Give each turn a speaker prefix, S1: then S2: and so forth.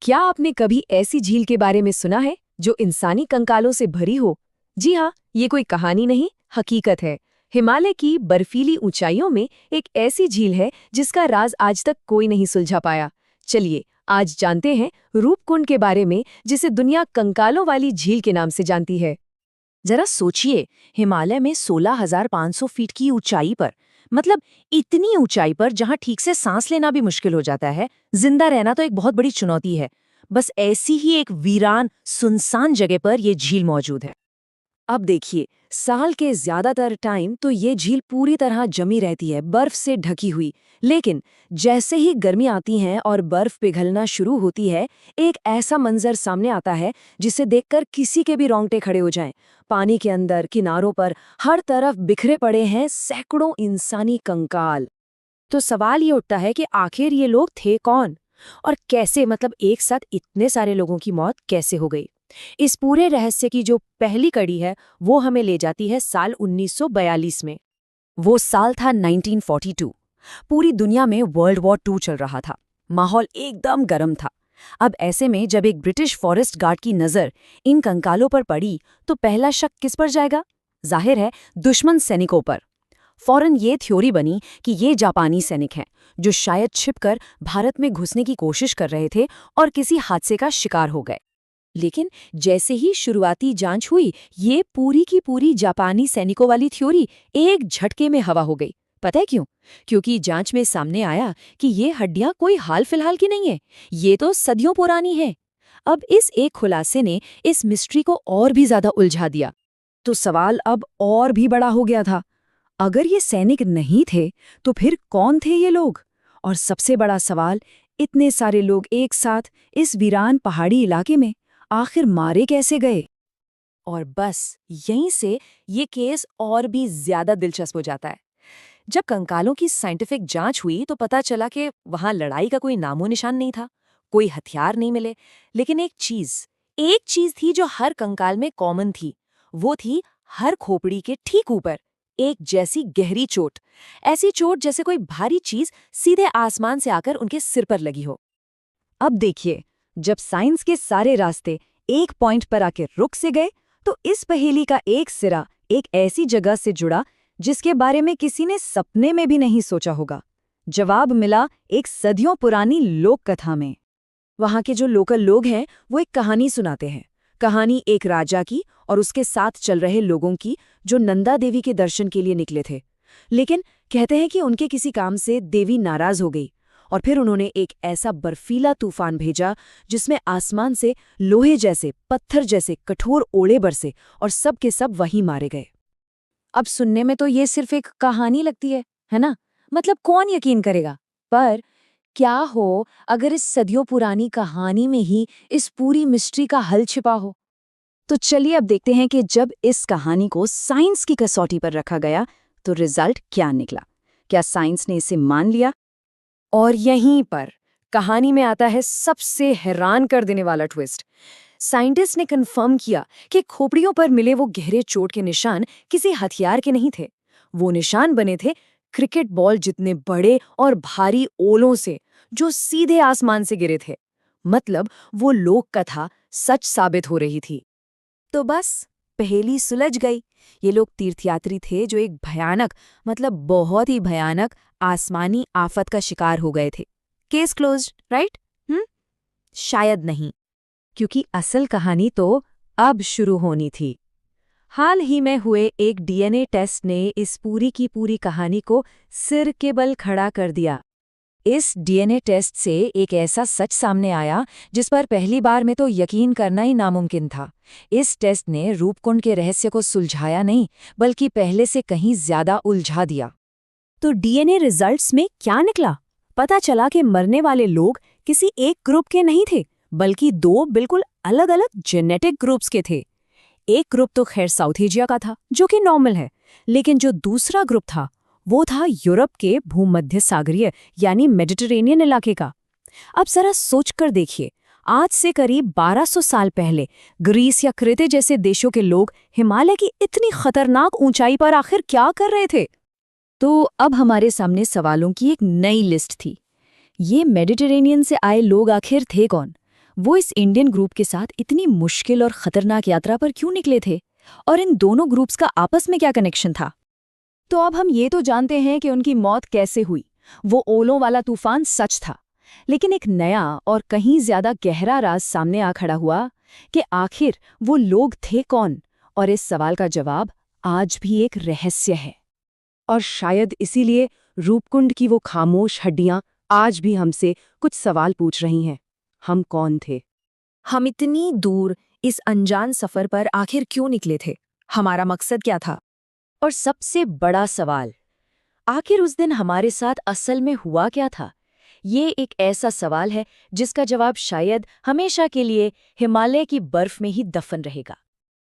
S1: क्या आपने कभी ऐसी झील के बारे में सुना है जो इंसानी कंकालों से भरी हो? जी हाँ, ये कोई कहानी नहीं, हकीकत है। हिमालय की बर्फीली ऊंचाइयों में एक ऐसी झील है जिसका राज आज तक कोई नहीं सुलझा पाया। चलिए, आज जानते हैं रूपकुंड के बारे में, जिसे दुनिया कंकालों वाली झील के नाम से जानती है।
S2: जरा सोचिए, हिमालय में 16,500 फीट की ऊंचाई पर, मतलब इतनी ऊंचाई पर जहां ठीक से सांस लेना भी मुश्किल हो जाता है, जिंदा रहना तो एक बहुत बड़ी चुनौती है। बस ऐसी ही एक वीरान सुनसान जगह पर यह झील मौजूद है।
S1: अब देखिए, साल के ज्यादातर टाइम तो ये झील पूरी तरह जमी रहती है, बर्फ से ढकी हुई। लेकिन जैसे ही गर्मी आती है और बर्फ पिघलना शुरू होती है, एक ऐसा मंजर सामने आता है जिसे देखकर किसी के भी रोंगटे खड़े हो जाएं। पानी के अंदर, किनारों पर, हर तरफ बिखरे पड़े हैं सैकड़ों इंसानी कंकाल। तो सवाल ये उठता है कि आखिर ये लोग थे कौन और कैसे, मतलब एक साथ इतने सारे लोगों की मौत कैसे हो गई। इस पूरे रहस्य की जो पहली कड़ी है वो हमें ले जाती है साल 1942 में।
S2: वो साल था 1942। पूरी दुनिया में वर्ल्ड वॉर 2 चल रहा था। माहौल एकदम गर्म था। अब ऐसे में जब एक ब्रिटिश फॉरेस्ट गार्ड की नज़र इन कंकालों पर पड़ी तो पहला शक किस पर जाएगा? जाहिर है, दुश्मन सैनिकों पर। फौरन ये थ्योरी बनी कि ये जापानी सैनिक हैं जो शायद छिपकर भारत में घुसने की कोशिश कर रहे थे और किसी हादसे का शिकार हो गए।
S1: लेकिन जैसे ही शुरुआती जांच हुई, ये पूरी की पूरी जापानी सैनिकों वाली थ्योरी एक झटके में हवा हो गई। पता है क्यों? क्योंकि जांच में सामने आया कि ये हड्डियां कोई हाल फिलहाल की नहीं है, ये तो सदियों पुरानी है। अब इस एक खुलासे ने इस मिस्ट्री को और भी ज्यादा उलझा दिया। तो सवाल अब और भी बड़ा हो गया था। अगर ये सैनिक नहीं थे तो फिर कौन थे ये लोग? और सबसे बड़ा सवाल, इतने सारे लोग एक साथ इस वीरान पहाड़ी इलाके में आखिर मारे कैसे गए? और बस यहीं से ये केस और भी ज्यादा दिलचस्प हो जाता है। जब कंकालों की साइंटिफिक जांच हुई तो पता चला कि वहां लड़ाई का कोई नामो निशान नहीं था, कोई हथियार नहीं मिले। लेकिन एक चीज थी जो हर कंकाल में कॉमन थी। वो थी हर खोपड़ी के ठीक ऊपर एक जैसी गहरी चोट। ऐसी चोट जैसे कोई भारी चीज सीधे आसमान से आकर उनके सिर पर लगी हो। अब देखिए, जब साइंस के सारे रास्ते एक पॉइंट पर आके रुक से गए, तो इस पहेली का एक सिरा एक ऐसी जगह से जुड़ा जिसके बारे में किसी ने सपने में भी नहीं सोचा होगा। जवाब मिला एक सदियों पुरानी लोक कथा में। वहां के जो लोकल लोग हैं वो एक कहानी सुनाते हैं। कहानी एक राजा की और उसके साथ चल रहे लोगों की जो नंदा देवी के दर्शन के लिए निकले थे। लेकिन कहते हैं कि उनके किसी काम से देवी नाराज हो गई और फिर उन्होंने एक ऐसा बर्फीला तूफान भेजा जिसमें आसमान से लोहे जैसे, पत्थर जैसे कठोर ओले बरसे और सब के सब वहीं मारे गए। अब सुनने में तो ये सिर्फ एक कहानी लगती है ना? मतलब कौन यकीन करेगा? पर क्या हो अगर इस सदियों पुरानी कहानी में ही इस पूरी मिस्ट्री का हल छिपा हो? तो चलिए अब देखते हैं कि जब इस कहानी को साइंस की कसौटी पर रखा गया तो रिजल्ट क्या निकला। क्या साइंस ने इसे मान लिया? और यहीं पर कहानी में आता है सबसे हैरान कर देने वाला ट्विस्ट। साइंटिस्ट ने कंफर्म किया कि खोपड़ियों पर मिले वो गहरे चोट के निशान किसी हथियार के नहीं थे। वो निशान बने थे क्रिकेट बॉल जितने बड़े और भारी ओलों से, जो सीधे आसमान से गिरे थे। मतलब वो लोक कथा सच साबित हो रही थी। तो बस पहेली सुलझ गई। ये लोग तीर्थयात्री थे जो एक भयानक, मतलब बहुत ही भयानक आसमानी आफत का शिकार हो गए थे। Case closed, right? शायद नहीं, क्योंकि असल कहानी तो अब शुरू होनी थी। हाल ही में हुए एक डीएनए टेस्ट ने इस पूरी की पूरी कहानी को सिर के बल खड़ा कर दिया। इस डीएनए टेस्ट से एक ऐसा सच सामने आया जिस पर पहली बार में तो यकीन करना ही नामुमकिन था। इस टेस्ट ने रूपकुंड के रहस्य को सुलझाया नहीं, बल्कि पहले से कहीं ज्यादा उलझा दिया। तो डीएनए रिजल्ट्स में क्या निकला? पता चला कि मरने वाले लोग किसी एक ग्रुप के नहीं थे, बल्कि 2 बिल्कुल अलग अलग जेनेटिक ग्रुप्स के थे। एक ग्रुप तो खैर साउथ एशिया का था, जो कि नॉर्मल है, लेकिन जो दूसरा ग्रुप था वो था यूरोप के भूमध्य सागरीय यानी मेडिटेरेनियन इलाके का। अब जरा सोचकर देखिए, आज से करीब 1200 साल पहले ग्रीस या क्रेते जैसे देशों के लोग हिमालय की इतनी खतरनाक ऊंचाई पर आखिर क्या कर रहे थे? तो अब हमारे सामने सवालों की एक नई लिस्ट थी। ये मेडिटेरेनियन से आए लोग आखिर थे कौन? वो इस इंडियन ग्रुप के साथ इतनी मुश्किल और खतरनाक यात्रा पर क्यों निकले थे? और इन दोनों ग्रुप्स का आपस में क्या कनेक्शन था?
S2: तो अब हम ये तो जानते हैं कि उनकी मौत कैसे हुई। वो ओलों वाला तूफान सच था। लेकिन एक नया और कहीं ज्यादा गहरा राज सामने आ खड़ा हुआ कि आखिर वो लोग थे कौन। और इस सवाल का जवाब आज भी एक रहस्य है। और शायद इसीलिए रूपकुंड की वो खामोश हड्डियां आज भी हमसे कुछ सवाल पूछ रही हैं। हम कौन थे?
S1: हम इतनी दूर इस अनजान सफर पर आखिर क्यों निकले थे? हमारा मकसद क्या था?
S2: और सबसे बड़ा सवाल, आखिर उस दिन हमारे साथ असल में हुआ क्या था? ये एक ऐसा सवाल है जिसका जवाब शायद हमेशा के लिए हिमालय की बर्फ में ही दफन रहेगा।